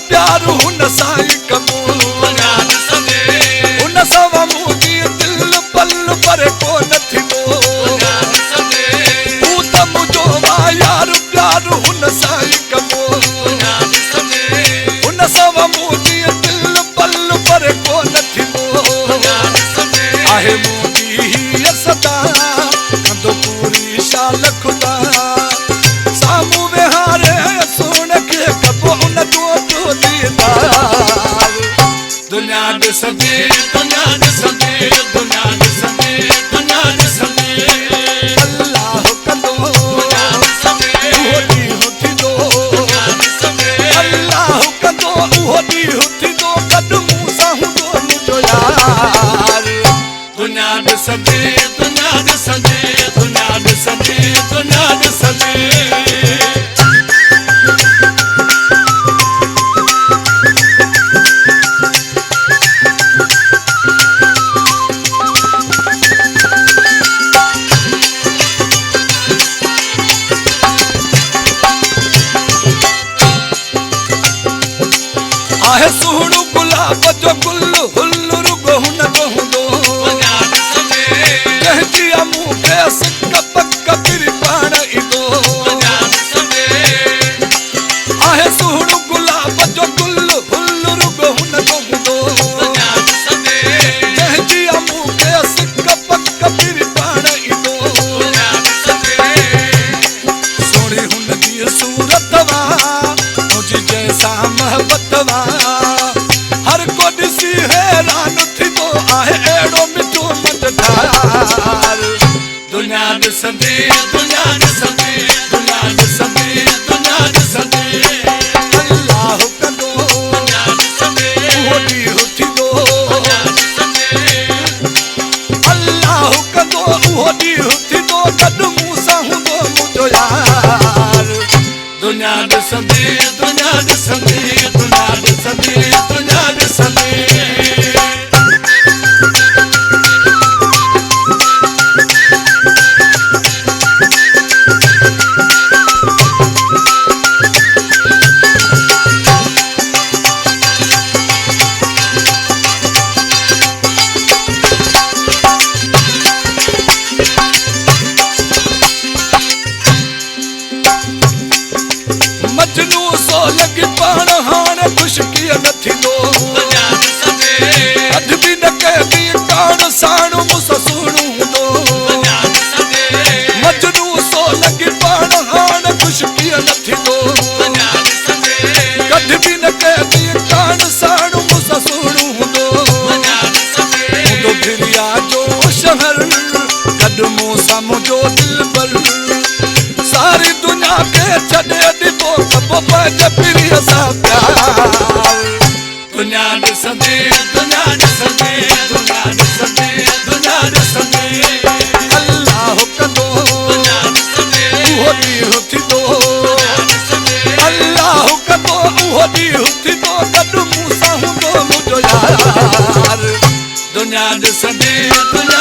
प्यार हुन सां ई क़बूल हुन सां मुंहिंजी दिल पल पर को न थींदो हू त मुंहिंजो यार प्यार हुन सां ई क़बूल हुन सां मुंहिंजी दिल पल पर को न थींदो आहे मुंहिंजी हीअ सदा कंदो पूरी शाल खुदा साम्हूं विहारे सोन खे कबो उन जो दीदार दुनिया ॾिसंदी दुनिया ॾिसंदी दुनिया ॾिसंदी दुनिया ॾिसंदी अल्लाह कंदो उहो ॾींहुं थींदो अल्लाह कंदो उहो ॾींहुं थींदो गॾु मूं सां हूंदो मुंहिंजो यार दुनिया ॾिसंदी दुनिया ॾिसंदी दुनिया ॾिसंदी दुनिया ॾिसंदी आहे सुहिणो गुलाब जो गुल हुल रुगो हुन जो हूंदो कंहिंजी मूंखे सिक पक फिरी पाण ईंदो आहे सुहिणो गुलाब जो गुल हुल रुगो हुन जो हूंदो कंहिंजी मूंखे सिक पक फिरी पाण ईंदो सोणी हुन जी सूरत वा मुंहिंजी जैसा महबत वा हर को ॾिसी हैरान थींदो आहे अहिड़ो मिठो मझधार दुनिया ॾिसंदी दुनिया ॾिसंदी दुनिया ॾिसंदी दुनिया ॾिसंदी अल्लाह कंदो उहो ॾींहुं थींदो अल्लाह कंदो उहो ॾींहुं थींदो गॾु मूं सां हूंदो मुंहिंजो यार दुनिया ॾिसंदी दुनिया ॾिसंदी दुनिया ॾिसंदी दुनिया ॾिसंदी मजनू सो लॻी पाण हाणे ख़ुशकीअ न थींदो अॼु बि न कंहिंजी कान साणो मूंसां सुहिणो हूंदो मजनू सो लॻी पाण हाणे ख़ुशकीअ न थींदो कॾहिं बि न कंहिंजी कान साणो मूंसां सुहिणो हूंदो हूंदो फिरिया जो शहर गॾु मूंसां मुंहिंजो दिलबर सारी दुनिया खे छॾे ॾिबो कबो पंहिंजे पीढ़ीअ सां प्यार दुनिया ॾिसंदी दुनिया ॾिसंदी दुनिया ॾिसंदी दुनिया ॾिसंदी अल्लाह कंदो उहो ॾींहुं थींदो अल्लाह कंदो उहो ॾींहुं थींदो गॾु मूं सां हूंदो मुंहिंजो यार दुनिया ॾिसंदी दुनिया